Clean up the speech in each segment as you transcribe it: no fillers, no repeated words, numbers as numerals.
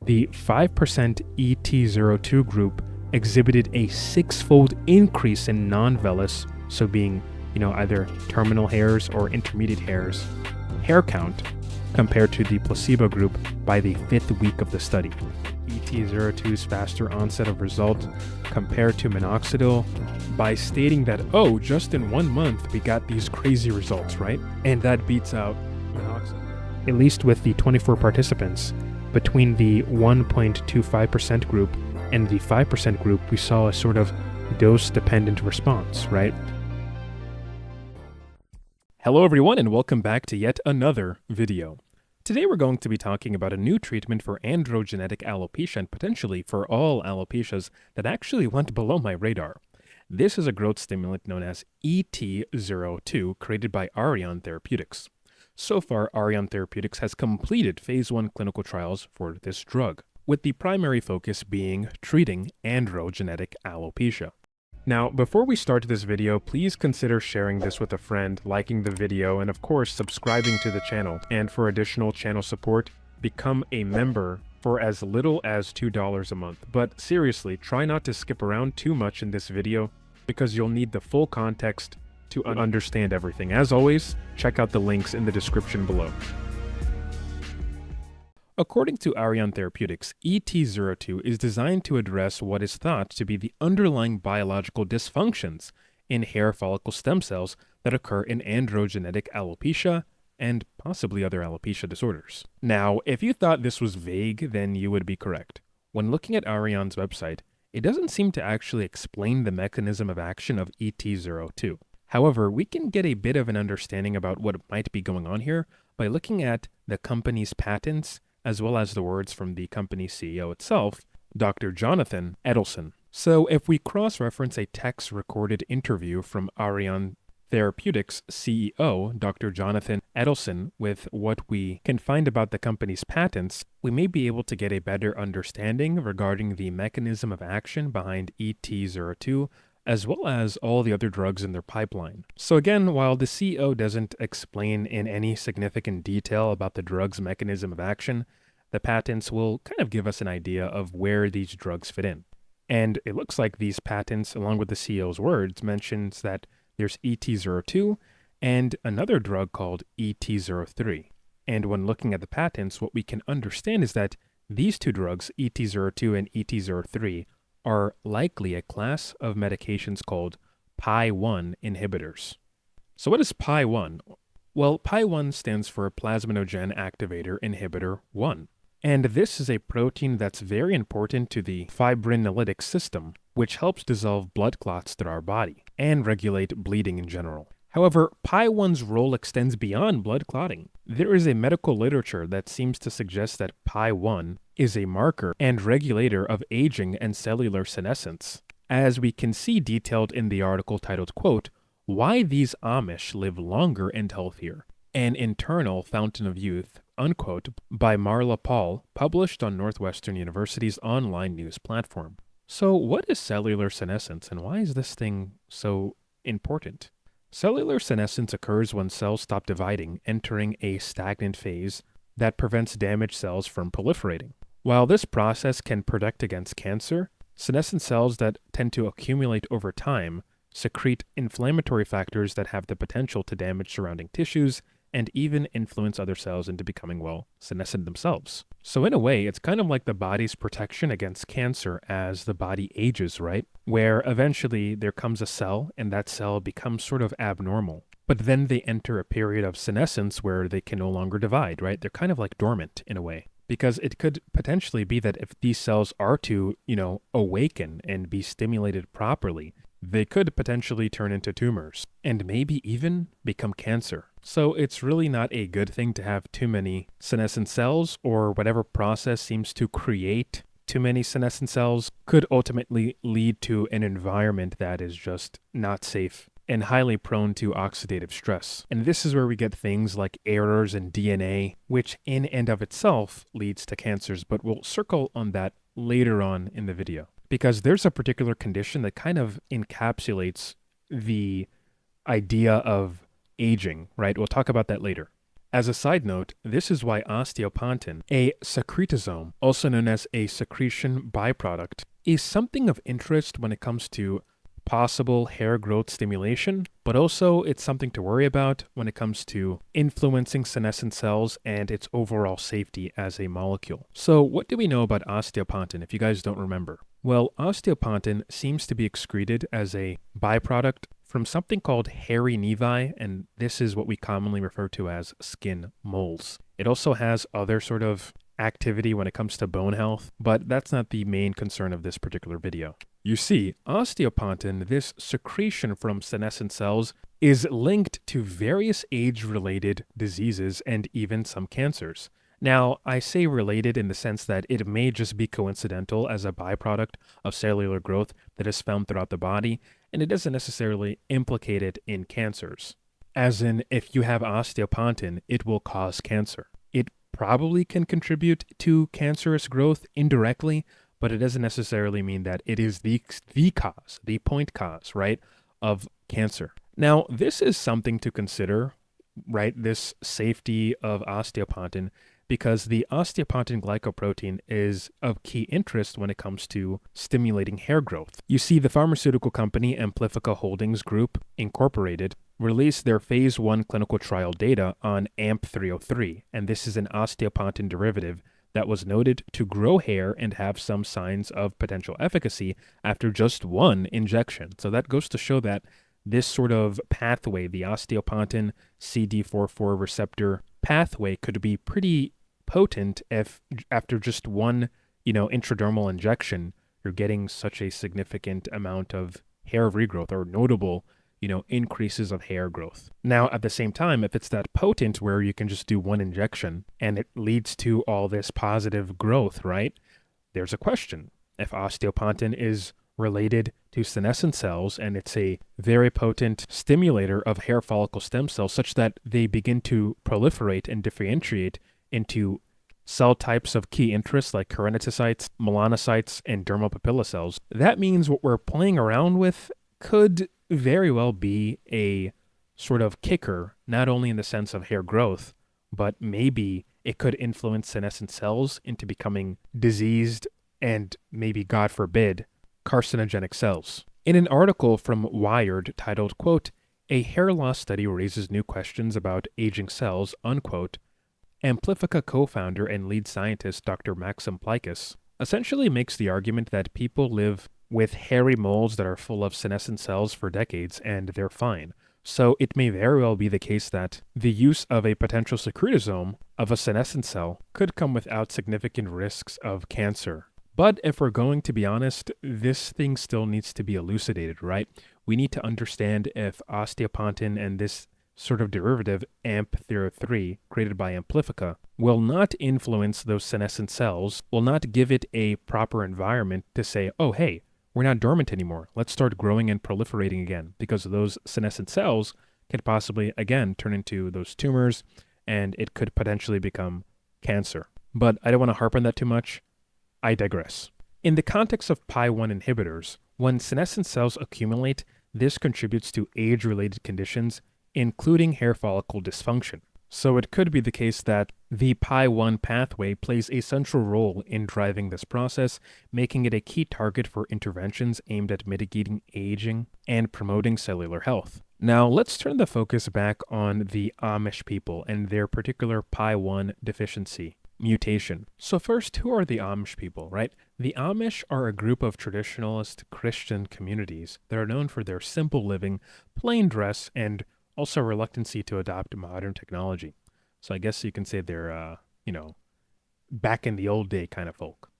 The 5% ET-02 group exhibited a 6-fold increase in non-vellus, so being, either terminal hairs or intermediate hairs, hair count compared to the placebo group by the 5th week of the study. ET-02's faster onset of result compared to Minoxidil by stating that, oh, just in 1 month we got these crazy results, right? And that beats out Minoxidil. At least with the 24 participants, between the 1.25% group and the 5% group, we saw a sort of dose-dependent response, right? Hello everyone, and welcome back to yet another video. Today we're going to be talking about a new treatment for androgenetic alopecia and potentially for all alopecias that actually went below my radar. This is a growth stimulant known as ET-02 created by Aron Therapeutics. So far, Aron Therapeutics has completed phase 1 clinical trials for this drug, with the primary focus being treating androgenetic alopecia. Now, before we start this video, please consider sharing this with a friend, liking the video, and of course, subscribing to the channel. And for additional channel support, become a member for as little as $2 a month. But seriously, try not to skip around too much in this video because you'll need the full context to understand everything. As always, check out the links in the description below. According to Aron Therapeutics, ET-02 is designed to address what is thought to be the underlying biological dysfunctions in hair follicle stem cells that occur in androgenetic alopecia and possibly other alopecia disorders. Now, if you thought this was vague, then you would be correct. When looking at Aron's website, it doesn't seem to actually explain the mechanism of action of ET-02. However, we can get a bit of an understanding about what might be going on here by looking at the company's patents as well as the words from the company's CEO itself, Dr. Jonathan Edelson. So if we cross-reference a text-recorded interview from Aron Therapeutics' CEO, Dr. Jonathan Edelson, with what we can find about the company's patents, we may be able to get a better understanding regarding the mechanism of action behind ET-02, as well as all the other drugs in their pipeline. So again, while the CEO doesn't explain in any significant detail about the drug's mechanism of action, the patents will kind of give us an idea of where these drugs fit in. And it looks like these patents, along with the CEO's words, mentions that there's ET-02 and another drug called ET-03. And when looking at the patents, what we can understand is that these two drugs, ET-02 and ET-03, are likely a class of medications called PI1 inhibitors. So what is PI1? Well, PI1 stands for plasminogen activator inhibitor 1. And this is a protein that's very important to the fibrinolytic system, which helps dissolve blood clots through our body and regulate bleeding in general. However, PI1's role extends beyond blood clotting. There is a medical literature that seems to suggest that PI1 is a marker and regulator of aging and cellular senescence, as we can see detailed in the article titled, quote, "Why These Amish Live Longer and Healthier, An Internal Fountain of Youth," unquote, by Marla Paul, published on Northwestern University's online news platform. So what is cellular senescence and why is this thing so important? Cellular senescence occurs when cells stop dividing, entering a stagnant phase that prevents damaged cells from proliferating. While this process can protect against cancer, senescent cells that tend to accumulate over time secrete inflammatory factors that have the potential to damage surrounding tissues and even influence other cells into becoming, well, senescent themselves. So in a way, it's kind of like the body's protection against cancer as the body ages, right? Where eventually there comes a cell and that cell becomes sort of abnormal. But then they enter a period of senescence where they can no longer divide, right? They're kind of like dormant in a way. Because it could potentially be that if these cells are to, awaken and be stimulated properly, they could potentially turn into tumors and maybe even become cancer. So it's really not a good thing to have too many senescent cells, or whatever process seems to create too many senescent cells could ultimately lead to an environment that is just not safe and highly prone to oxidative stress. And this is where we get things like errors in DNA, which in and of itself leads to cancers, but we'll circle on that later on in the video. Because there's a particular condition that kind of encapsulates the idea of aging, right? We'll talk about that later. As a side note, this is why osteopontin, a secretosome, also known as a secretion byproduct, is something of interest when it comes to possible hair growth stimulation, but also it's something to worry about when it comes to influencing senescent cells and its overall safety as a molecule. So what do we know about osteopontin, if you guys don't remember? Well, osteopontin seems to be excreted as a byproduct from something called hairy nevi, and this is what we commonly refer to as skin moles. It also has other sort of activity when it comes to bone health, but that's not the main concern of this particular video. You see, osteopontin, this secretion from senescent cells, is linked to various age-related diseases and even some cancers. Now, I say related in the sense that it may just be coincidental as a byproduct of cellular growth that is found throughout the body, and it doesn't necessarily implicate it in cancers. As in, if you have osteopontin, it will cause cancer. It probably can contribute to cancerous growth indirectly, but it doesn't necessarily mean that it is the cause, the point cause, right, of cancer. Now, this is something to consider, right, this safety of osteopontin, because the osteopontin glycoprotein is of key interest when it comes to stimulating hair growth. You see, the pharmaceutical company Amplifica Holdings Group, Incorporated, released their phase 1 clinical trial data on AMP-303, and this is an osteopontin derivative that was noted to grow hair and have some signs of potential efficacy after just one injection. So that goes to show that this sort of pathway, the osteopontin CD44 receptor pathway, could be pretty potent if after just one, intradermal injection, you're getting such a significant amount of hair regrowth or notable, increases of hair growth. Now, at the same time, if it's that potent where you can just do one injection and it leads to all this positive growth, right? There's a question. If osteopontin is related to senescent cells and it's a very potent stimulator of hair follicle stem cells such that they begin to proliferate and differentiate into cell types of key interest like keratinocytes, melanocytes, and dermal papilla cells, that means what we're playing around with could very well be a sort of kicker, not only in the sense of hair growth, but maybe it could influence senescent cells into becoming diseased and maybe, God forbid, carcinogenic cells. In an article from Wired titled, quote, "A hair loss study raises new questions about aging cells," unquote, Amplifica co-founder and lead scientist Dr. Maxim Plikus essentially makes the argument that people live with hairy moles that are full of senescent cells for decades and they're fine. So it may very well be the case that the use of a potential secretosome of a senescent cell could come without significant risks of cancer. But if we're going to be honest, this thing still needs to be elucidated, right? We need to understand if osteopontin and this sort of derivative, AMP-303, created by Amplifica, will not influence those senescent cells, will not give it a proper environment to say, oh, hey, we're not dormant anymore. Let's start growing and proliferating again, because those senescent cells could possibly, again, turn into those tumors, and it could potentially become cancer. But I don't want to harp on that too much. I digress. In the context of PI1 inhibitors, when senescent cells accumulate, this contributes to age-related conditions, including hair follicle dysfunction. So it could be the case that the PI1 pathway plays a central role in driving this process, making it a key target for interventions aimed at mitigating aging and promoting cellular health. Now, let's turn the focus back on the Amish people and their particular PI1 deficiency mutation. So first, who are the Amish people, right? The Amish are a group of traditionalist Christian communities that are known for their simple living, plain dress, and also reluctancy to adopt modern technology. So I guess you can say they're, back in the old day kind of folk.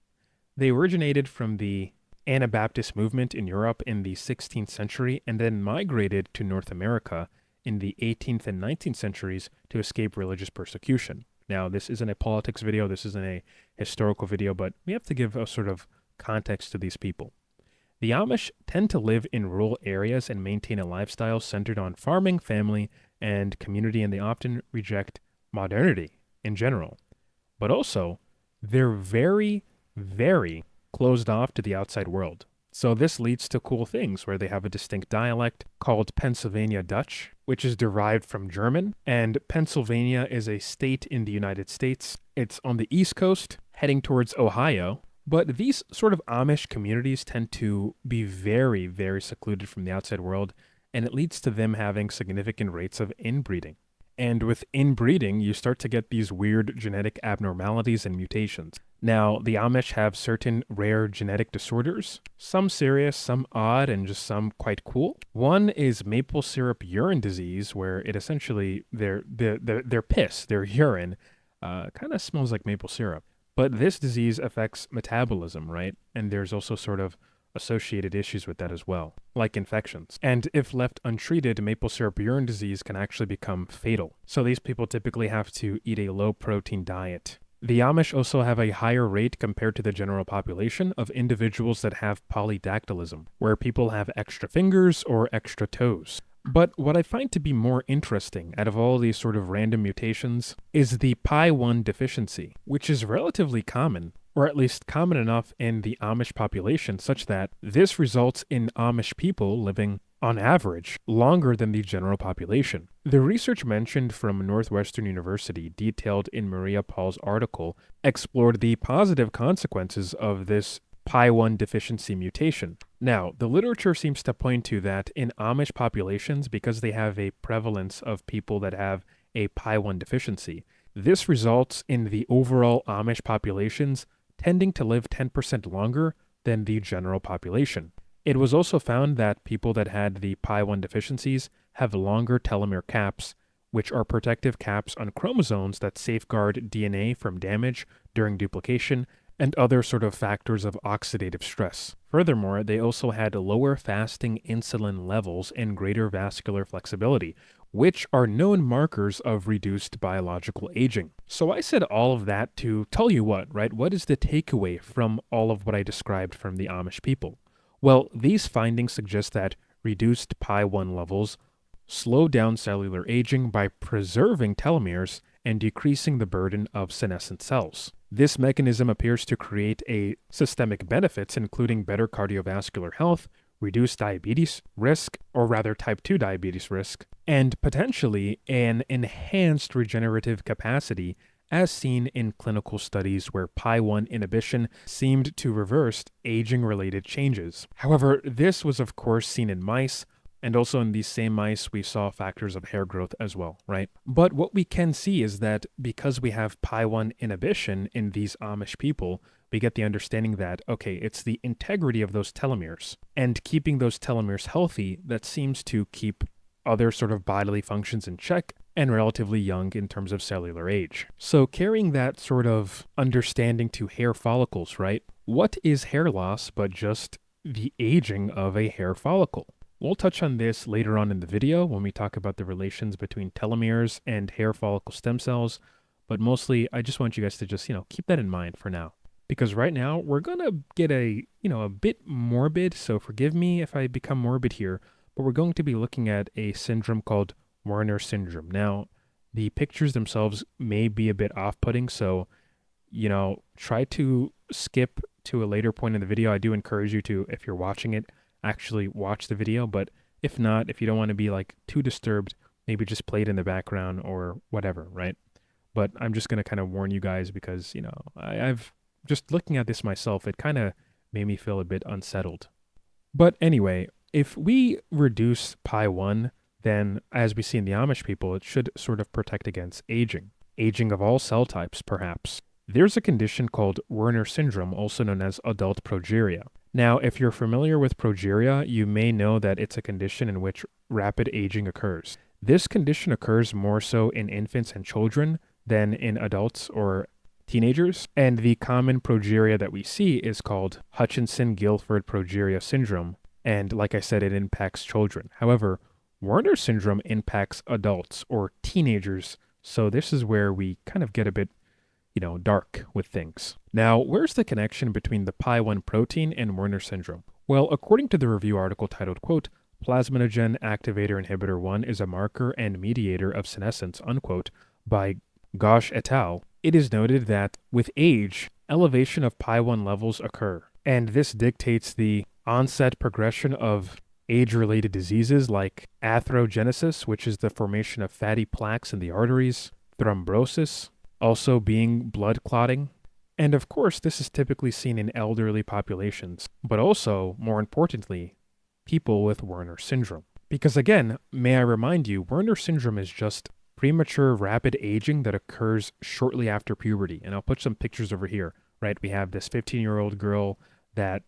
They originated from the Anabaptist movement in Europe in the 16th century and then migrated to North America in the 18th and 19th centuries to escape religious persecution. Now, this isn't a politics video, this isn't a historical video, but we have to give a sort of context to these people. The Amish tend to live in rural areas and maintain a lifestyle centered on farming, family, and community, and they often reject modernity in general. But also, they're very, very closed off to the outside world. So this leads to cool things where they have a distinct dialect called Pennsylvania Dutch, which is derived from German. And Pennsylvania is a state in the United States. It's on the East Coast, heading towards Ohio. But these sort of Amish communities tend to be very, very secluded from the outside world, and it leads to them having significant rates of inbreeding. And with inbreeding, you start to get these weird genetic abnormalities and mutations. Now, the Amish have certain rare genetic disorders, some serious, some odd, and just some quite cool. One is maple syrup urine disease, where it essentially, their piss, their urine, kind of smells like maple syrup. But this disease affects metabolism, right? And there's also sort of associated issues with that as well, like infections. And if left untreated, maple syrup urine disease can actually become fatal. So these people typically have to eat a low-protein diet. The Amish also have a higher rate compared to the general population of individuals that have polydactylism, where people have extra fingers or extra toes. But what I find to be more interesting out of all these sort of random mutations is the PI1 deficiency, which is relatively common, or at least common enough in the Amish population such that this results in Amish people living, on average, longer than the general population. The research mentioned from Northwestern University, detailed in Maria Paul's article, explored the positive consequences of this PI1 deficiency mutation. Now, the literature seems to point to that in Amish populations, because they have a prevalence of people that have a PI1 deficiency, this results in the overall Amish populations tending to live 10% longer than the general population. It was also found that people that had the PI1 deficiencies have longer telomere caps, which are protective caps on chromosomes that safeguard DNA from damage during duplication and other sort of factors of oxidative stress. Furthermore, they also had lower fasting insulin levels and greater vascular flexibility, which are known markers of reduced biological aging. So I said all of that to tell you what, right? What is the takeaway from all of what I described from the Amish people? Well, these findings suggest that reduced PI1 levels slow down cellular aging by preserving telomeres and decreasing the burden of senescent cells. This mechanism appears to create a systemic benefits, including better cardiovascular health, reduced diabetes risk, or rather type 2 diabetes risk, and potentially an enhanced regenerative capacity as seen in clinical studies where PI1 inhibition seemed to reverse aging-related changes. However, this was of course seen in mice, and also in these same mice, we saw factors of hair growth as well, right? But what we can see is that because we have PI1 inhibition in these Amish people, we get the understanding that, okay, it's the integrity of those telomeres and keeping those telomeres healthy that seems to keep other sort of bodily functions in check and relatively young in terms of cellular age. So carrying that sort of understanding to hair follicles, right? What is hair loss but just the aging of a hair follicle? We'll touch on this later on in the video when we talk about the relations between telomeres and hair follicle stem cells, but mostly I just want you guys to just, keep that in mind for now. Because right now we're going to get a bit morbid, so forgive me if I become morbid here, but we're going to be looking at a syndrome called Werner syndrome. Now, the pictures themselves may be a bit off-putting, so, try to skip to a later point in the video. I do encourage you to, if you're watching it, actually watch the video, but if not, if you don't want to be too disturbed, maybe just play it in the background or whatever, right? But I'm just going to kind of warn you guys because, I've just looking at this myself, it kind of made me feel a bit unsettled. But anyway, if we reduce PI1, then as we see in the Amish people, it should sort of protect against aging of all cell types, perhaps. There's a condition called Werner syndrome, also known as adult progeria. Now, if you're familiar with progeria, you may know that it's a condition in which rapid aging occurs. This condition occurs more so in infants and children than in adults or teenagers, and the common progeria that we see is called Hutchinson-Gilford progeria syndrome, and like I said, it impacts children. However, Werner syndrome impacts adults or teenagers, so this is where we kind of get a bit dark with things. Now, where's the connection between the PI1 protein and Werner syndrome? Well, according to the review article titled, quote, Plasminogen Activator Inhibitor 1 is a marker and mediator of senescence, unquote, by Ghosh et al., it is noted that with age, elevation of PI1 levels occur, and this dictates the onset progression of age-related diseases like atherogenesis, which is the formation of fatty plaques in the arteries, thrombosis, also being blood clotting. And of course, this is typically seen in elderly populations, but also, more importantly, people with Werner syndrome. Because again, may I remind you, Werner syndrome is just premature rapid aging that occurs shortly after puberty. And I'll put some pictures over here, right? We have this 15-year-old girl that,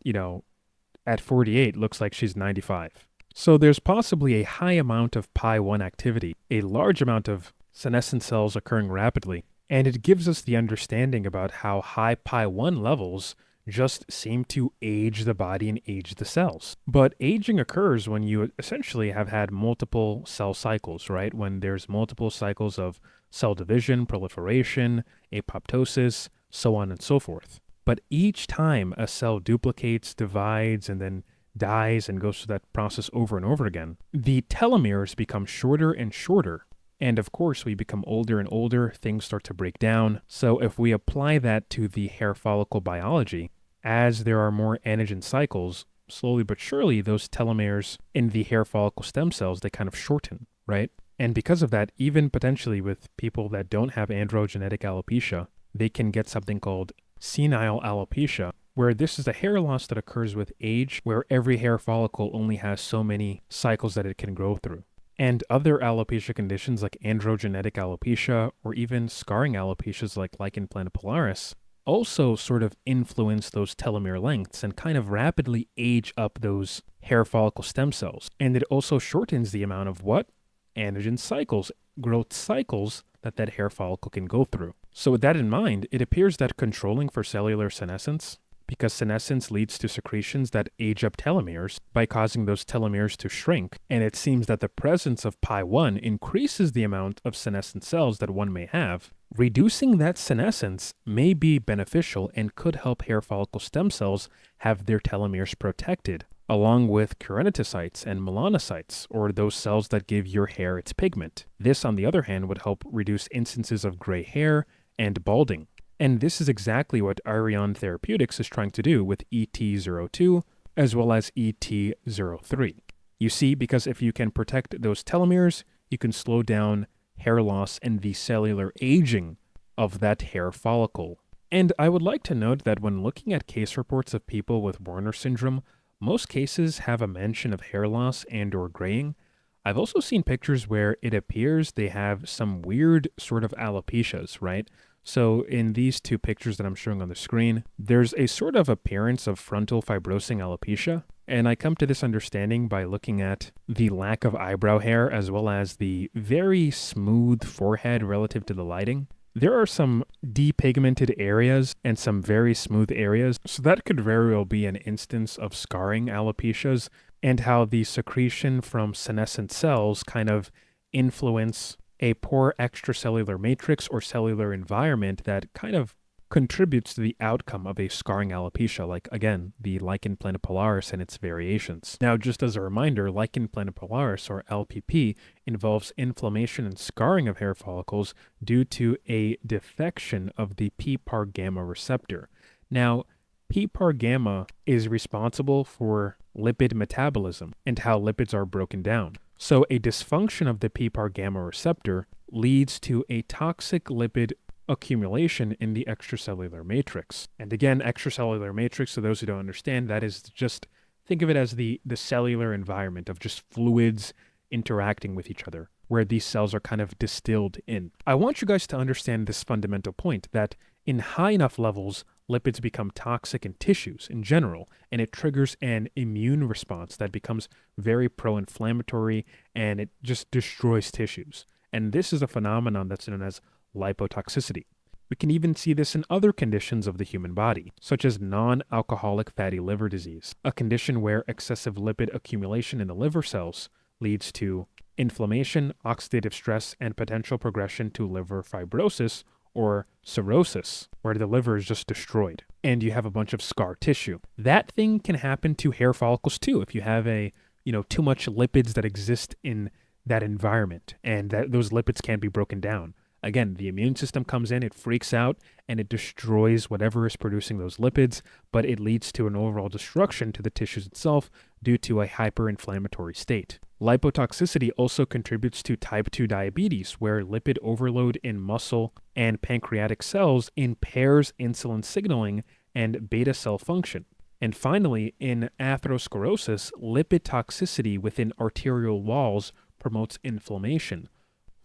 at 48 looks like she's 95. So there's possibly a high amount of Pi1 activity, a large amount of senescent cells occurring rapidly, and it gives us the understanding about how high Pi1 levels just seem to age the body and age the cells. But aging occurs when you essentially have had multiple cell cycles, right? When there's multiple cycles of cell division, proliferation, apoptosis, so on and so forth. But each time a cell duplicates, divides, and then dies and goes through that process over and over again, the telomeres become shorter and shorter. And of course, we become older and older, things start to break down. So if we apply that to the hair follicle biology, as there are more anagen cycles, slowly but surely, those telomeres in the hair follicle stem cells, they kind of shorten, right? And because of that, even potentially with people that don't have androgenetic alopecia, they can get something called senile alopecia, where this is a hair loss that occurs with age, where every hair follicle only has so many cycles that it can grow through. And other alopecia conditions like androgenetic alopecia or even scarring alopecias like lichen planopilaris also sort of influence those telomere lengths and kind of rapidly age up those hair follicle stem cells. And it also shortens the amount of what? Anagen cycles, growth cycles that hair follicle can go through. So with that in mind, it appears that controlling for cellular senescence, because senescence leads to secretions that age up telomeres by causing those telomeres to shrink, and it seems that the presence of Pi1 increases the amount of senescent cells that one may have. Reducing that senescence may be beneficial and could help hair follicle stem cells have their telomeres protected, along with keratinocytes and melanocytes, or those cells that give your hair its pigment. This, on the other hand, would help reduce instances of gray hair and balding. And this is exactly what Aron Therapeutics is trying to do with ET-02 as well as ET-03. You see, because if you can protect those telomeres, you can slow down hair loss and the cellular aging of that hair follicle. And I would like to note that when looking at case reports of people with Werner syndrome, most cases have a mention of hair loss and or graying. I've also seen pictures where it appears they have some weird sort of alopecias, right? So in these two pictures that I'm showing on the screen, there's a sort of appearance of frontal fibrosing alopecia. And I come to this understanding by looking at the lack of eyebrow hair as well as the very smooth forehead relative to the lighting. There are some depigmented areas and some very smooth areas, so that could very well be an instance of scarring alopecias and how the secretion from senescent cells kind of influence a poor extracellular matrix or cellular environment that kind of contributes to the outcome of a scarring alopecia, like, again, the lichen planopilaris and its variations. Now, just as a reminder, lichen planopilaris, or LPP, involves inflammation and scarring of hair follicles due to a defection of the PPAR gamma receptor. Now, PPAR gamma is responsible for lipid metabolism and how lipids are broken down. So a dysfunction of the PPAR gamma receptor leads to a toxic lipid accumulation in the extracellular matrix. And again, extracellular matrix, so those who don't understand, that is just, think of it as the cellular environment of just fluids interacting with each other, where these cells are kind of distilled in. I want you guys to understand this fundamental point, that in high enough levels, lipids become toxic in tissues in general, and it triggers an immune response that becomes very pro-inflammatory, and it just destroys tissues. And this is a phenomenon that's known as lipotoxicity. We can even see this in other conditions of the human body, such as non-alcoholic fatty liver disease, a condition where excessive lipid accumulation in the liver cells leads to inflammation, oxidative stress, and potential progression to liver fibrosis or cirrhosis, where the liver is just destroyed and you have a bunch of scar tissue. That thing can happen to hair follicles too if you have too much lipids that exist in that environment and that those lipids can't be broken down. Again, the immune system comes in, it freaks out, and it destroys whatever is producing those lipids, but it leads to an overall destruction to the tissues itself due to a hyperinflammatory state. Lipotoxicity also contributes to type 2 diabetes, where lipid overload in muscle and pancreatic cells impairs insulin signaling and beta cell function. And finally, in atherosclerosis, lipid toxicity within arterial walls promotes inflammation,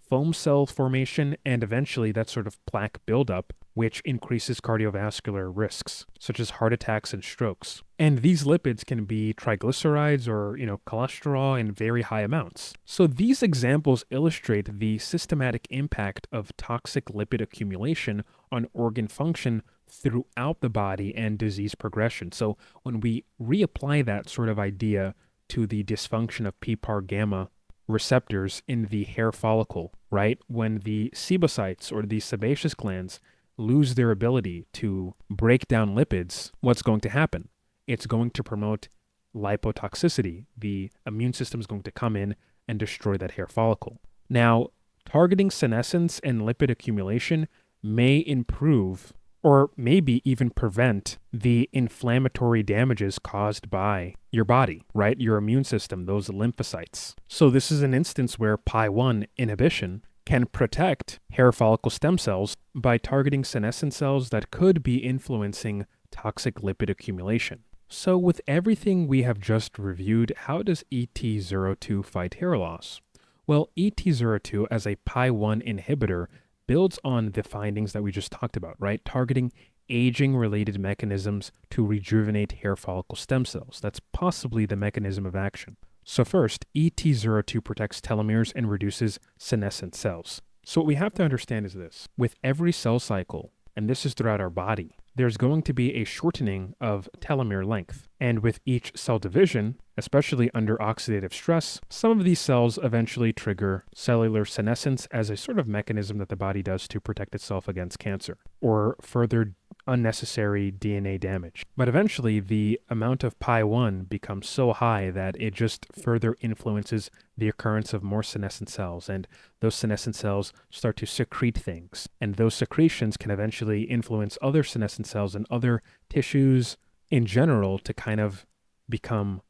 foam cell formation, and eventually that sort of plaque buildup, which increases cardiovascular risks, such as heart attacks and strokes. And these lipids can be triglycerides or, cholesterol in very high amounts. So these examples illustrate the systematic impact of toxic lipid accumulation on organ function throughout the body and disease progression. So when we reapply that sort of idea to the dysfunction of PPAR gamma receptors in the hair follicle, right? When the sebocytes or the sebaceous glands lose their ability to break down lipids, what's going to happen? It's going to promote lipotoxicity. The immune system is going to come in and destroy that hair follicle. Now, targeting senescence and lipid accumulation may improve or maybe even prevent the inflammatory damages caused by your body, right? Your immune system, those lymphocytes. So this is an instance where PI1 inhibition can protect hair follicle stem cells by targeting senescent cells that could be influencing toxic lipid accumulation. So with everything we have just reviewed, how does ET-02 fight hair loss? Well, ET-02 as a PI1 inhibitor builds on the findings that we just talked about, right? Targeting aging-related mechanisms to rejuvenate hair follicle stem cells. That's possibly the mechanism of action. So first, ET-02 protects telomeres and reduces senescent cells. So what we have to understand is this. With every cell cycle, and this is throughout our body, there's going to be a shortening of telomere length. And with each cell division, especially under oxidative stress, some of these cells eventually trigger cellular senescence as a sort of mechanism that the body does to protect itself against cancer or further unnecessary DNA damage. But eventually, the amount of PI1 becomes so high that it just further influences the occurrence of more senescent cells, and those senescent cells start to secrete things. And those secretions can eventually influence other senescent cells and other tissues in general to kind of become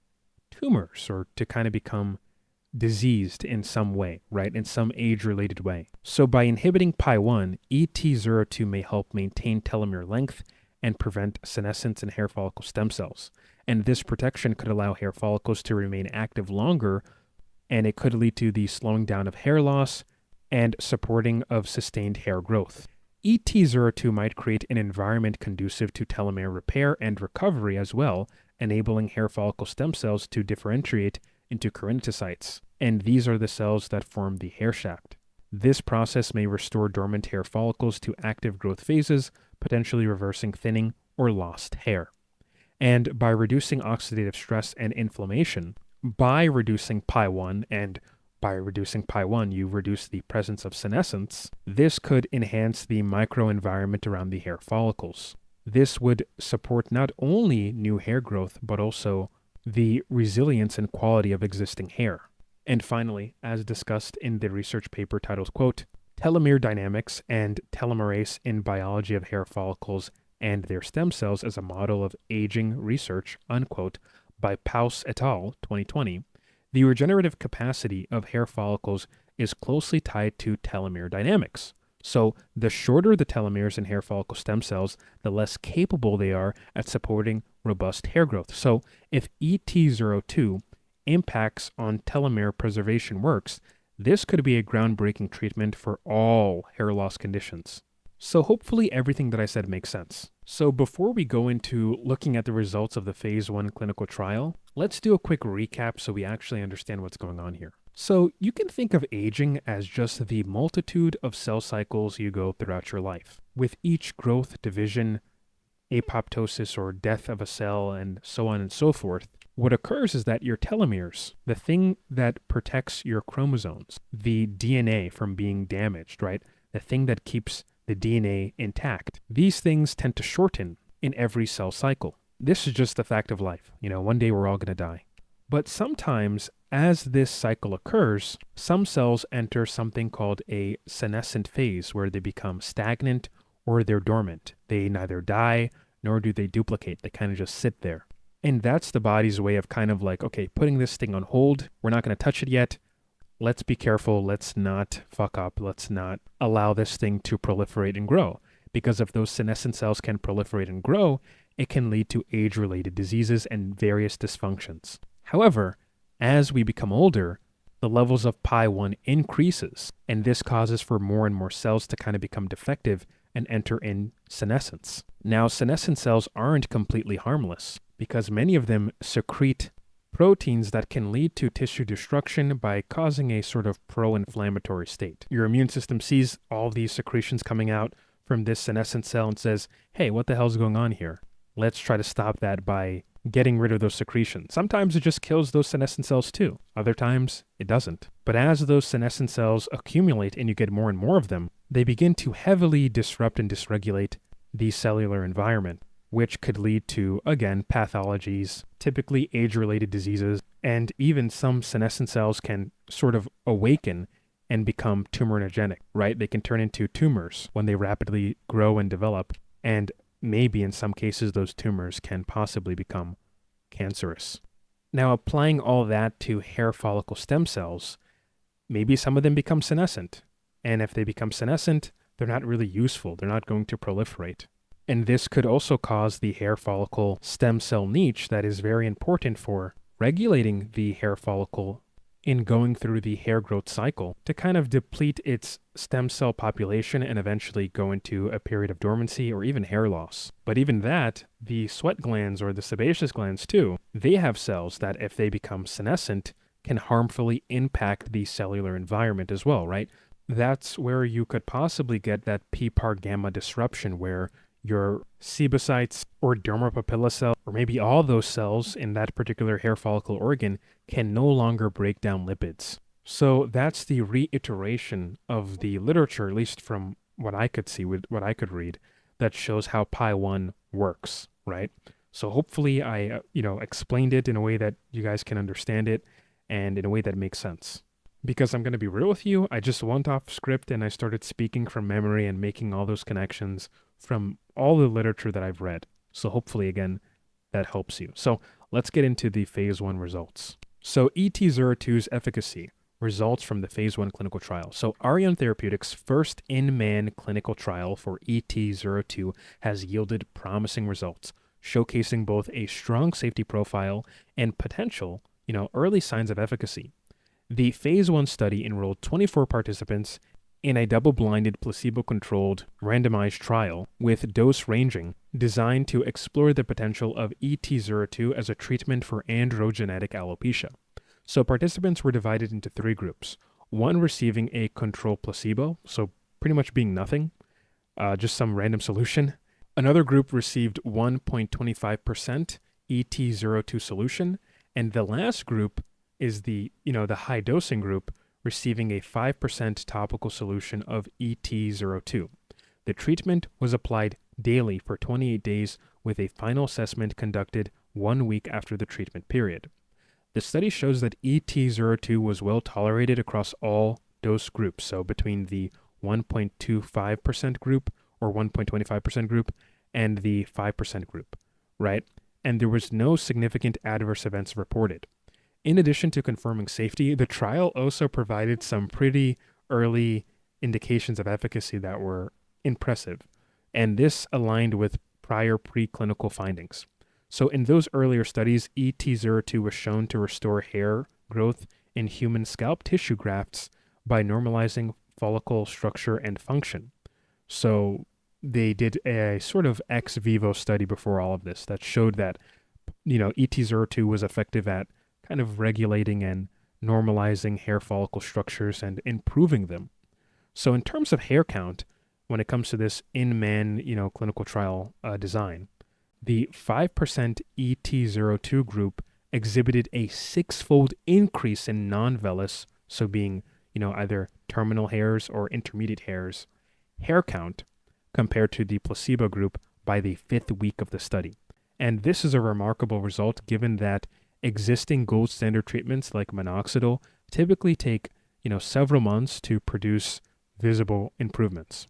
tumors or to kind of become diseased in some way, right? In some age-related way. So by inhibiting PI1, ET-02 may help maintain telomere length and prevent senescence in hair follicle stem cells. And this protection could allow hair follicles to remain active longer, and it could lead to the slowing down of hair loss and supporting of sustained hair growth. ET-02 might create an environment conducive to telomere repair and recovery as well, enabling hair follicle stem cells to differentiate into keratinocytes, and these are the cells that form the hair shaft. This process may restore dormant hair follicles to active growth phases, potentially reversing thinning or lost hair. And by reducing oxidative stress and inflammation, by reducing PI1, and by reducing PI1, you reduce the presence of senescence, this could enhance the microenvironment around the hair follicles. This would support not only new hair growth, but also the resilience and quality of existing hair. And finally, as discussed in the research paper titled, quote, Telomere Dynamics and Telomerase in Biology of Hair Follicles and Their Stem Cells as a Model of Aging Research, unquote, by Paus et al., 2020, the regenerative capacity of hair follicles is closely tied to telomere dynamics. So the shorter the telomeres in hair follicle stem cells, the less capable they are at supporting robust hair growth. So if ET-02 impacts on telomere preservation works, this could be a groundbreaking treatment for all hair loss conditions. So hopefully everything that I said makes sense. So before we go into looking at the results of the phase 1 clinical trial, let's do a quick recap so we actually understand what's going on here. So you can think of aging as just the multitude of cell cycles you go throughout your life. With each growth, division, apoptosis or death of a cell, and so on and so forth, what occurs is that your telomeres, the thing that protects your chromosomes, the DNA from being damaged, right? The thing that keeps the DNA intact. These things tend to shorten in every cell cycle. This is just the fact of life. One day we're all going to die. But sometimes as this cycle occurs, some cells enter something called a senescent phase where they become stagnant or they're dormant. They neither die nor do they duplicate. They kind of just sit there. And that's the body's way of kind of like, okay, putting this thing on hold. We're not going to touch it yet. Let's be careful. Let's not fuck up. Let's not allow this thing to proliferate and grow. Because if those senescent cells can proliferate and grow, it can lead to age-related diseases and various dysfunctions. However, as we become older, the levels of PI1 increases, and this causes for more and more cells to kind of become defective and enter in senescence. Now, senescent cells aren't completely harmless because many of them secrete proteins that can lead to tissue destruction by causing a sort of pro-inflammatory state. Your immune system sees all these secretions coming out from this senescent cell and says, hey, what the hell's going on here? Let's try to stop that by getting rid of those secretions. Sometimes it just kills those senescent cells too. Other times it doesn't. But as those senescent cells accumulate and you get more and more of them, they begin to heavily disrupt and dysregulate the cellular environment, which could lead to, again, pathologies, typically age-related diseases, and even some senescent cells can sort of awaken and become tumorigenic, right? They can turn into tumors when they rapidly grow and develop, and maybe in some cases those tumors can possibly become cancerous. Now, applying all that to hair follicle stem cells, maybe some of them become senescent, and if they become senescent, they're not really useful. They're not going to proliferate. And this could also cause the hair follicle stem cell niche that is very important for regulating the hair follicle in going through the hair growth cycle to kind of deplete its stem cell population and eventually go into a period of dormancy or even hair loss. But even that, the sweat glands or the sebaceous glands too, they have cells that if they become senescent can harmfully impact the cellular environment as well, right? That's where you could possibly get that PPAR gamma disruption where your sebocytes or dermopapilla cell, or maybe all those cells in that particular hair follicle organ can no longer break down lipids. So that's the reiteration of the literature, at least from what I could see, with what I could read, that shows how PI1 works, right? So hopefully I, explained it in a way that you guys can understand it and in a way that makes sense. Because I'm going to be real with you, I just went off script and I started speaking from memory and making all those connections from all the literature that I've read. So hopefully, again, that helps you. So let's get into the phase 1 results. So ET-02's efficacy results from the phase 1 clinical trial. So Aron Therapeutics' first in-man clinical trial for ET-02 has yielded promising results, showcasing both a strong safety profile and potential, early signs of efficacy. The phase 1 study enrolled 24 participants in a double-blinded, placebo-controlled, randomized trial with dose ranging designed to explore the potential of ET-02 as a treatment for androgenetic alopecia. So participants were divided into 3 groups, one receiving a control placebo, so pretty much being nothing, just some random solution. Another group received 1.25% ET-02 solution, and the last group is the high dosing group receiving a 5% topical solution of ET-02. The treatment was applied daily for 28 days with a final assessment conducted 1 week after the treatment period. The study shows that ET-02 was well tolerated across all dose groups, so between the 1.25% group or 1.25% group and the 5% group, right? And there was no significant adverse events reported. In addition to confirming safety, the trial also provided some pretty early indications of efficacy that were impressive, and this aligned with prior preclinical findings. So in those earlier studies, ET-02 was shown to restore hair growth in human scalp tissue grafts by normalizing follicle structure and function. So they did a sort of ex vivo study before all of this that showed that, ET-02 was effective at kind of regulating and normalizing hair follicle structures and improving them. So in terms of hair count, when it comes to this in-man, clinical trial design, the 5% ET-02 group exhibited a 6-fold increase in non-vellus, so being, either terminal hairs or intermediate hairs, hair count compared to the placebo group by the 5th week of the study. And this is a remarkable result given that existing gold standard treatments like minoxidil typically take, several months to produce visible improvements.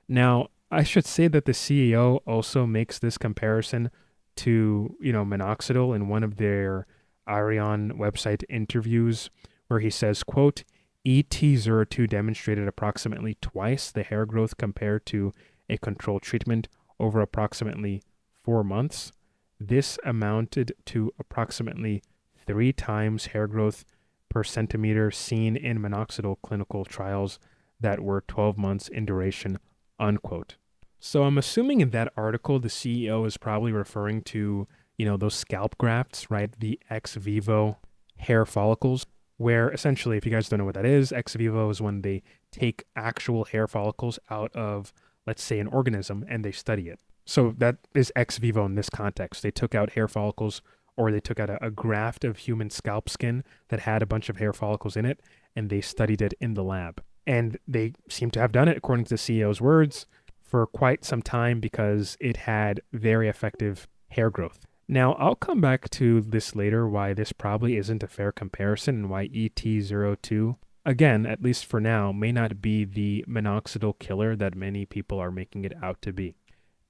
Now, I should say that the CEO also makes this comparison to, minoxidil in one of their Aron website interviews where he says, quote, ET-02 demonstrated approximately twice the hair growth compared to a control treatment over approximately 4 months. This amounted to approximately 3 times hair growth per centimeter seen in minoxidil clinical trials that were 12 months in duration, unquote. So I'm assuming in that article, the CEO is probably referring to, those scalp grafts, right? The ex vivo hair follicles, where essentially, if you guys don't know what that is, ex vivo is when they take actual hair follicles out of, let's say, an organism and they study it. So that is ex vivo in this context. They took out hair follicles, or they took out a graft of human scalp skin that had a bunch of hair follicles in it, and they studied it in the lab. And they seem to have done it, according to the CEO's words, for quite some time because it had very effective hair growth. Now, I'll come back to this later, why this probably isn't a fair comparison and why ET-02, again, at least for now, may not be the minoxidil killer that many people are making it out to be.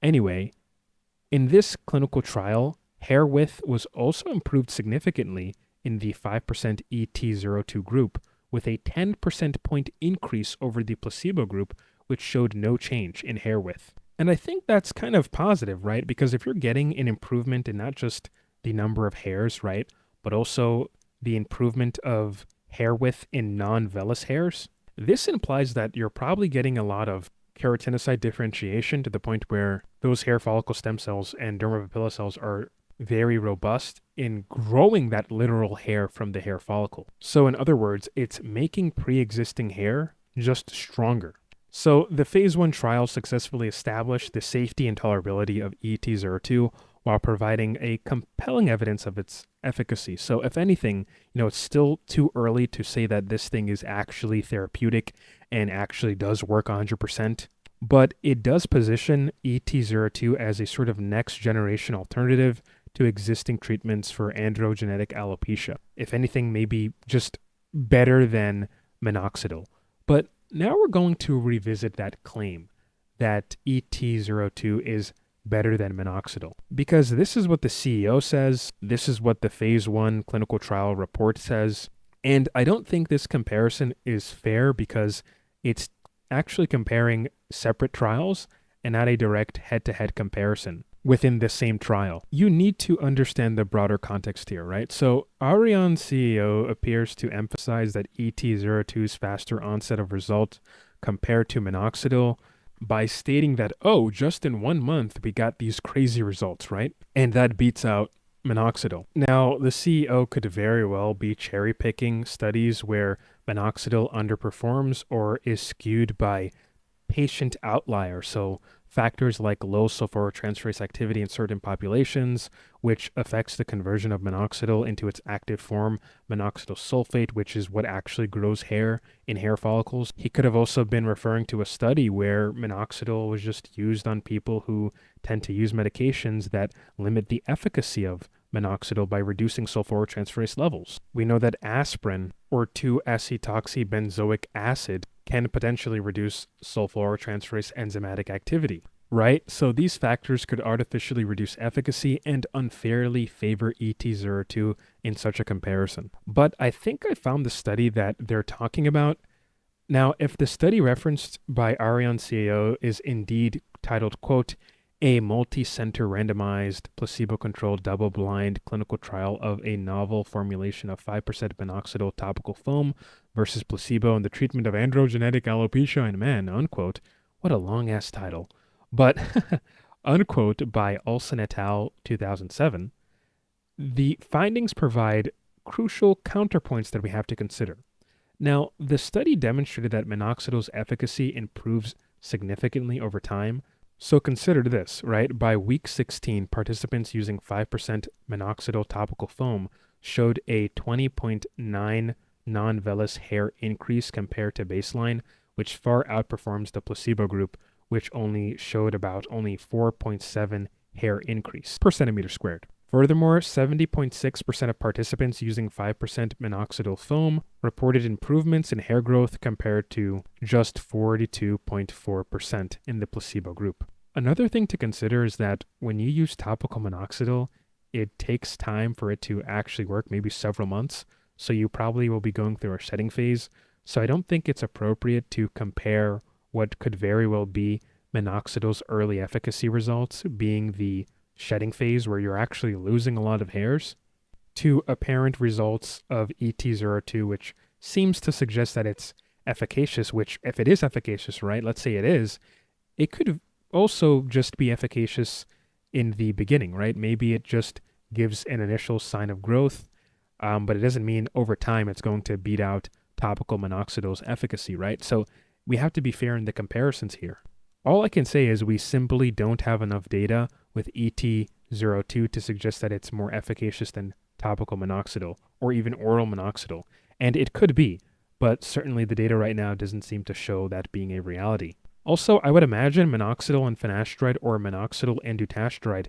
Anyway, in this clinical trial, hair width was also improved significantly in the 5% ET-02 group, with a 10% point increase over the placebo group, which showed no change in hair width. And I think that's kind of positive, right? Because if you're getting an improvement in not just the number of hairs, right, but also the improvement of hair width in non-vellus hairs, this implies that you're probably getting a lot of keratinocyte differentiation to the point where those hair follicle stem cells and dermapapilla cells are very robust in growing that literal hair from the hair follicle. So in other words, it's making pre-existing hair just stronger. So the phase 1 trial successfully established the safety and tolerability of ET-02 while providing a compelling evidence of its efficacy. So if anything, it's still too early to say that this thing is actually therapeutic and actually does work 100%, but it does position ET-02 as a sort of next generation alternative to existing treatments for androgenetic alopecia. If anything, maybe just better than minoxidil. But now we're going to revisit that claim that ET-02 is better than minoxidil, because this is what the CEO says, this is what the phase 1 clinical trial report says, and I don't think this comparison is fair because it's actually comparing separate trials and not a direct head-to-head comparison within the same trial. You need to understand the broader context here, right? So Aron's CEO appears to emphasize that ET-02's faster onset of result compared to minoxidil by stating that, oh, just in 1 month, we got these crazy results, right? And that beats out minoxidil. Now, the CEO could very well be cherry-picking studies where minoxidil underperforms or is skewed by patient outliers. So factors like low sulforotransferase activity in certain populations, which affects the conversion of minoxidil into its active form, minoxidil sulfate, which is what actually grows hair in hair follicles. He could have also been referring to a study where minoxidil was just used on people who tend to use medications that limit the efficacy of minoxidil by reducing sulforotransferase levels. We know that aspirin, or 2-acetoxybenzoic acid, can potentially reduce sulforotransferase enzymatic activity, right? So these factors could artificially reduce efficacy and unfairly favor ET-02 in such a comparison. But I think I found the study that they're talking about. Now, if the study referenced by Aron CEO is indeed titled, quote, a multi-center randomized placebo-controlled double-blind clinical trial of a novel formulation of 5% minoxidil topical foam versus placebo in the treatment of androgenetic alopecia in men, unquote. What a long-ass title. But, unquote, by Olson et al. 2007, the findings provide crucial counterpoints that we have to consider. Now, the study demonstrated that minoxidil's efficacy improves significantly over time. So consider this, right? By week 16, participants using 5% minoxidil topical foam showed a 20.9 non-vellus hair increase compared to baseline, which far outperforms the placebo group, which only showed about 4.7 hair increase per centimeter squared. Furthermore, 70.6% of participants using 5% minoxidil foam reported improvements in hair growth compared to just 42.4% in the placebo group. Another thing to consider is that when you use topical minoxidil, it takes time for it to actually work, maybe several months. So you probably will be going through a shedding phase. So I don't think it's appropriate to compare what could very well be minoxidil's early efficacy results, being the shedding phase where you're actually losing a lot of hairs, to apparent results of ET-02, which seems to suggest that it's efficacious, which if it is efficacious, right, let's say it could also just be efficacious in the beginning, right? Maybe it just gives an initial sign of growth, but it doesn't mean over time it's going to beat out topical minoxidil's efficacy, right? So we have to be fair in the comparisons here. All I can say is we simply don't have enough data with ET-02 to suggest that it's more efficacious than topical minoxidil or even oral minoxidil. And it could be, but certainly the data right now doesn't seem to show that being a reality. Also, I would imagine minoxidil and finasteride or minoxidil and dutasteride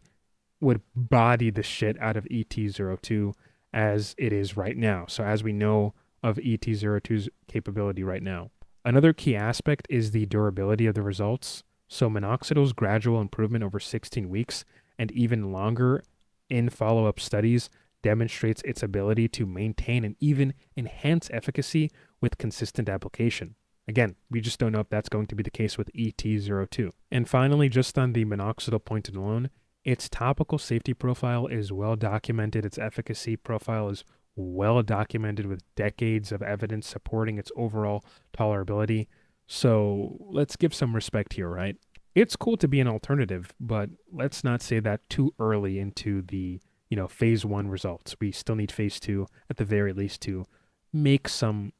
would body the shit out of ET-02 as it is right now. So as we know of ET-02's capability right now. Another key aspect is the durability of the results. So minoxidil's gradual improvement over 16 weeks and even longer in follow-up studies demonstrates its ability to maintain and even enhance efficacy with consistent application. Again, we just don't know if that's going to be the case with ET-02. And finally, just on the minoxidil point alone, its topical safety profile is well documented. Its efficacy profile is well documented with decades of evidence supporting its overall tolerability. So let's give some respect here, right? It's cool to be an alternative, but let's not say that too early into the, phase 1 results. We still need phase 2 at the very least to make some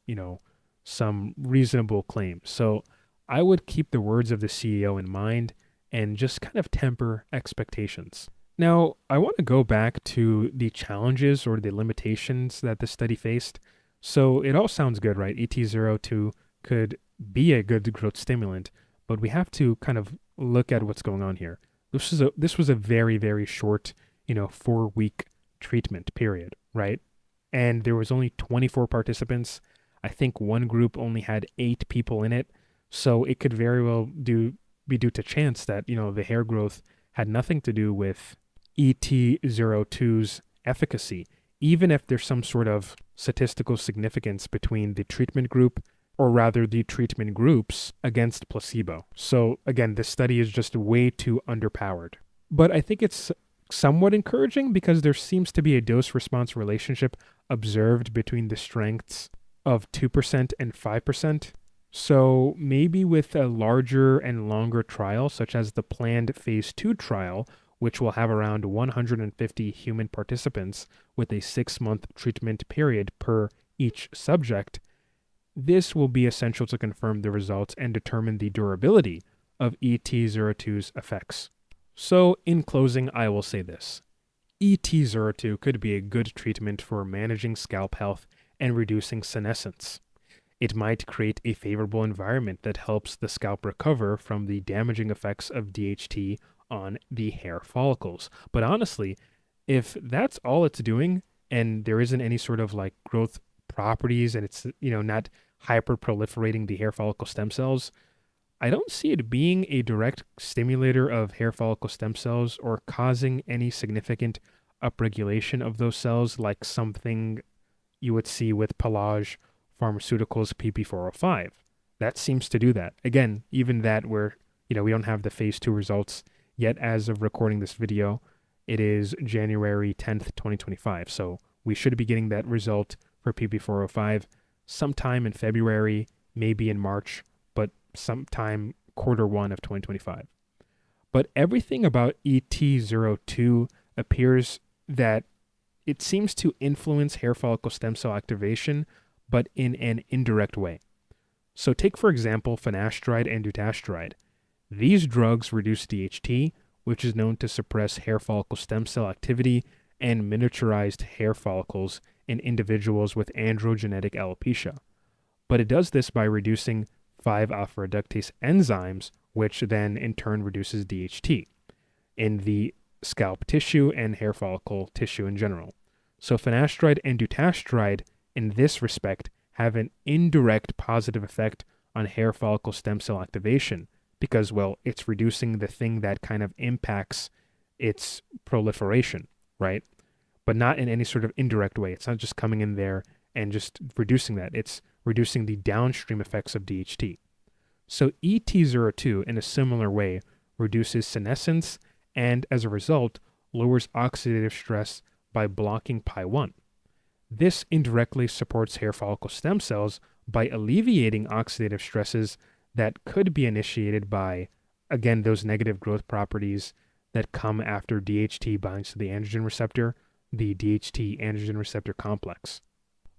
reasonable claims. So I would keep the words of the CEO in mind and just kind of temper expectations. Now, I want to go back to the challenges or the limitations that the study faced. So it all sounds good, right? ET-02 could be a good growth stimulant, but we have to kind of look at what's going on here. This was a very, very short, 4-week treatment period, right? And there was only 24 participants. I think one group only had 8 people in it. So it could very well be due to chance that, the hair growth had nothing to do with ET-02's efficacy, even if there's some sort of statistical significance between the treatment group, or rather the treatment groups, against placebo. So again, this study is just way too underpowered. But I think it's somewhat encouraging because there seems to be a dose-response relationship observed between the strengths of 2% and 5%. So maybe with a larger and longer trial, such as the planned phase 2 trial, which will have around 150 human participants with a 6-month treatment period per each subject, this will be essential to confirm the results and determine the durability of ET-02's effects. So in closing, I will say this. ET-02 could be a good treatment for managing scalp health and reducing senescence. It might create a favorable environment that helps the scalp recover from the damaging effects of DHT on the hair follicles. But honestly, if that's all it's doing and there isn't any sort of like growth properties and it's, not hyper proliferating the hair follicle stem cells, I don't see it being a direct stimulator of hair follicle stem cells or causing any significant upregulation of those cells like something you would see with Pelage Pharmaceuticals PP405. That seems to do that. Again, even that where, we don't have the phase 2 results yet as of recording this video. It is January 10th, 2025. So we should be getting that result for PP405 sometime in February, maybe in March, but sometime Q1 of 2025. But everything about ET-02 appears that it seems to influence hair follicle stem cell activation, but in an indirect way. So take, for example, finasteride and dutasteride. These drugs reduce DHT, which is known to suppress hair follicle stem cell activity and miniaturized hair follicles in individuals with androgenetic alopecia. But it does this by reducing 5-alpha reductase enzymes, which then in turn reduces DHT. In the scalp tissue and hair follicle tissue in general. So finasteride and dutasteride in this respect have an indirect positive effect on hair follicle stem cell activation because, well, it's reducing the thing that kind of impacts its proliferation, right? But not in any sort of indirect way. It's not just coming in there and just reducing that. It's reducing the downstream effects of DHT. So ET-02, in a similar way, reduces senescence and, as a result, lowers oxidative stress by blocking PI1. This indirectly supports hair follicle stem cells by alleviating oxidative stresses that could be initiated by, again, those negative growth properties that come after DHT binds to the androgen receptor, the DHT androgen receptor complex.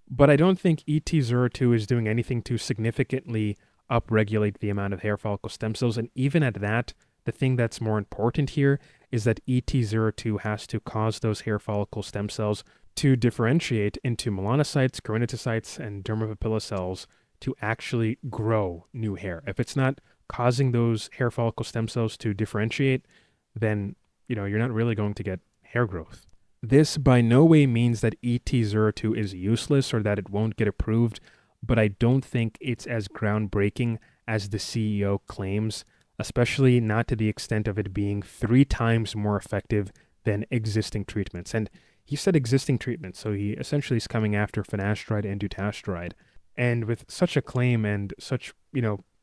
But I don't think ET-02 is doing anything to significantly upregulate the amount of hair follicle stem cells, and even at that, the thing that's more important here is that ET-02 has to cause those hair follicle stem cells to differentiate into melanocytes, keratinocytes, and dermapapilla cells to actually grow new hair. If it's not causing those hair follicle stem cells to differentiate, then you're not really going to get hair growth. This by no way means that ET-02 is useless or that it won't get approved, but I don't think it's as groundbreaking as the CEO claims, especially not to the extent of it being 3 times more effective than existing treatments. And he said existing treatments, so he essentially is coming after finasteride and dutasteride. And with such a claim and such,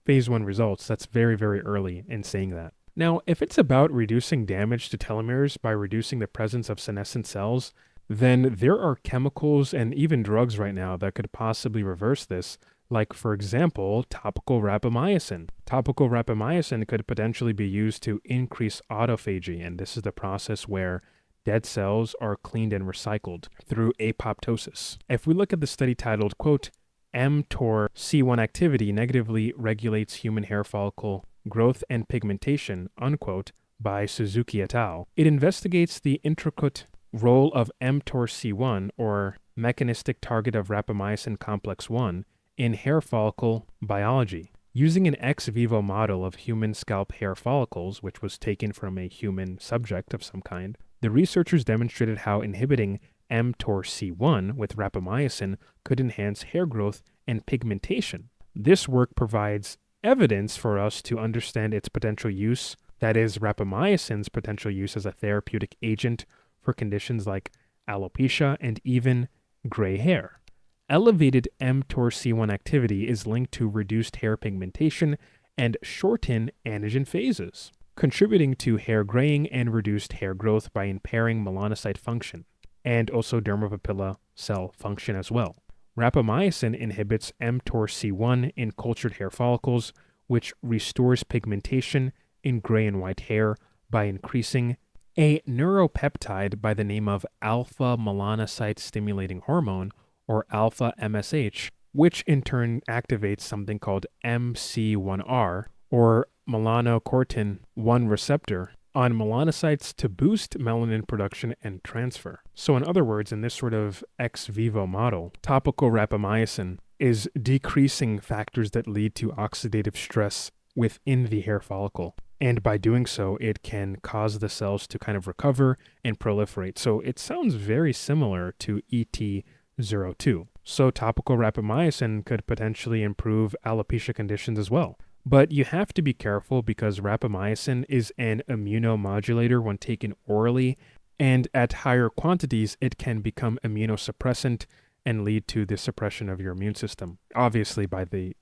phase 1 results, that's very, very early in saying that. Now, if it's about reducing damage to telomeres by reducing the presence of senescent cells, then there are chemicals and even drugs right now that could possibly reverse this, like, for example, topical rapamycin. Topical rapamycin could potentially be used to increase autophagy, and this is the process where dead cells are cleaned and recycled through apoptosis. If we look at the study titled, quote, mTOR C1 activity negatively regulates human hair follicle growth and pigmentation, unquote, by Suzuki et al. It investigates the intricate role of mTOR C1, or mechanistic target of rapamycin complex 1, in hair follicle biology. Using an ex vivo model of human scalp hair follicles, which was taken from a human subject of some kind, the researchers demonstrated how inhibiting mTOR C1 with rapamycin could enhance hair growth and pigmentation. This work provides evidence for us to understand its potential use, that is, rapamycin's potential use as a therapeutic agent for conditions like alopecia and even gray hair. Elevated mTOR C1 activity is linked to reduced hair pigmentation and shortened anagen phases, contributing to hair graying and reduced hair growth by impairing melanocyte function, and also dermapapilla cell function as well. Rapamycin inhibits mTOR C1 in cultured hair follicles, which restores pigmentation in gray and white hair by increasing a neuropeptide by the name of alpha melanocyte stimulating hormone, or alpha MSH, which in turn activates something called MC1R, or melanocortin 1 receptor, on melanocytes to boost melanin production and transfer. So in other words, in this sort of ex vivo model, topical rapamycin is decreasing factors that lead to oxidative stress within the hair follicle. And by doing so, it can cause the cells to kind of recover and proliferate. So it sounds very similar to ET-02. So topical rapamycin could potentially improve alopecia conditions as well. But you have to be careful because rapamycin is an immunomodulator when taken orally, and at higher quantities, it can become immunosuppressant and lead to the suppression of your immune system. Obviously by the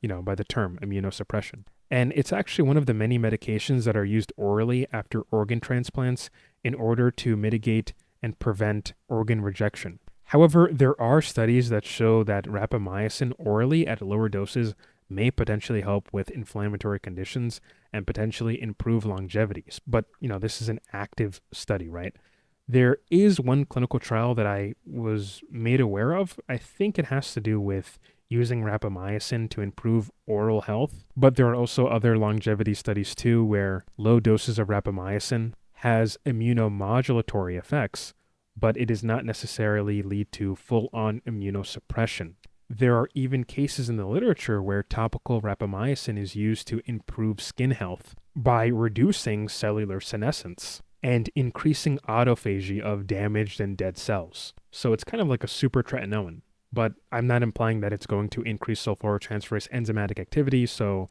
term immunosuppression. And it's actually one of the many medications that are used orally after organ transplants in order to mitigate and prevent organ rejection. However, there are studies that show that rapamycin orally at lower doses may potentially help with inflammatory conditions and potentially improve longevity. But, this is an active study, right? There is one clinical trial that I was made aware of. I think it has to do with using rapamycin to improve oral health. But there are also other longevity studies too, where low doses of rapamycin has immunomodulatory effects, but it does not necessarily lead to full-on immunosuppression. There are even cases in the literature where topical rapamycin is used to improve skin health by reducing cellular senescence. and increasing autophagy of damaged and dead cells. So it's kind of like a super tretinoin, but I'm not implying that it's going to increase sulforotransferase enzymatic activity, so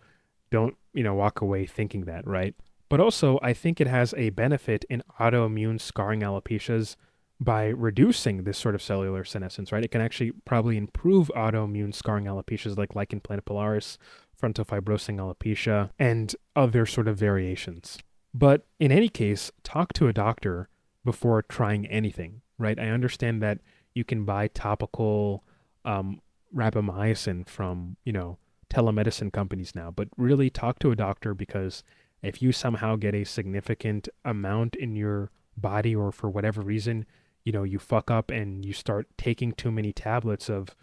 don't, walk away thinking that, right? But also, I think it has a benefit in autoimmune scarring alopecias by reducing this sort of cellular senescence, right? It can actually probably improve autoimmune scarring alopecias like lichen planopilaris, frontal fibrosing alopecia, and other sort of variations. But in any case, talk to a doctor before trying anything, right? I understand that you can buy topical rapamycin from, telemedicine companies now, but really talk to a doctor, because if you somehow get a significant amount in your body, or for whatever reason, you fuck up and you start taking too many tablets of,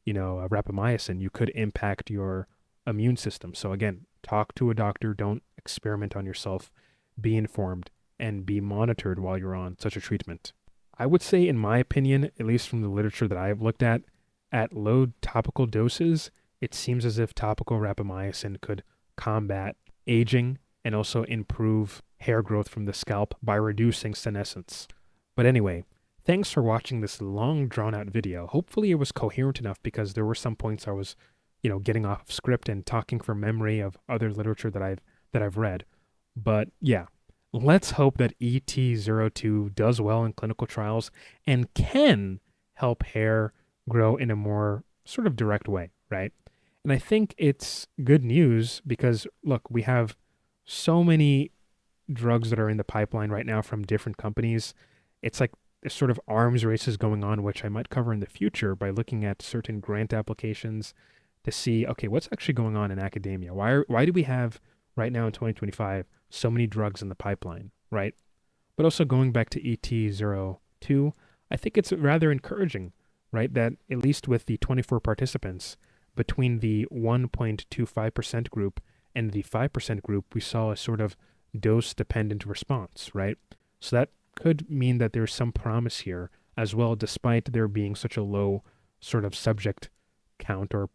rapamycin, you could impact your immune system. So again, talk to a doctor, don't experiment on yourself, be informed, and be monitored while you're on such a treatment. I would say, in my opinion, at least from the literature that I've looked at low topical doses, it seems as if topical rapamycin could combat aging and also improve hair growth from the scalp by reducing senescence. But anyway, thanks for watching this long drawn out video. Hopefully it was coherent enough, because there were some points I was, getting off script and talking from memory of other literature that I've read. But yeah, let's hope that ET-02 does well in clinical trials and can help hair grow in a more sort of direct way, right? And I think it's good news because, look, we have so many drugs that are in the pipeline right now from different companies. It's like a sort of arms races going on, which I might cover in the future by looking at certain grant applications to see, okay, what's actually going on in academia? Why do we have right now in 2025 so many drugs in the pipeline, right? But also going back to ET-02, I think it's rather encouraging, right, that at least with the 24 participants, between the 1.25% group and the 5% group, we saw a sort of dose-dependent response, right? So that could mean that there's some promise here as well, despite there being such a low sort of subject count, or,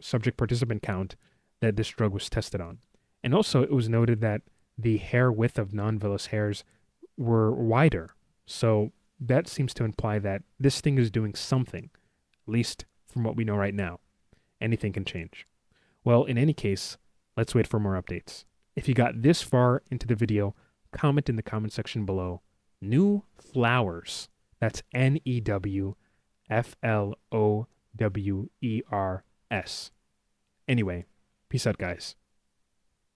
subject participant count that this drug was tested on. And also, it was noted that the hair width of non-vellus hairs were wider. So that seems to imply that this thing is doing something, at least from what we know right now. Anything can change. Well, in any case, let's wait for more updates. If you got this far into the video, comment in the comment section below. New flowers. That's NEWFLOWERS. Anyway, peace out, guys.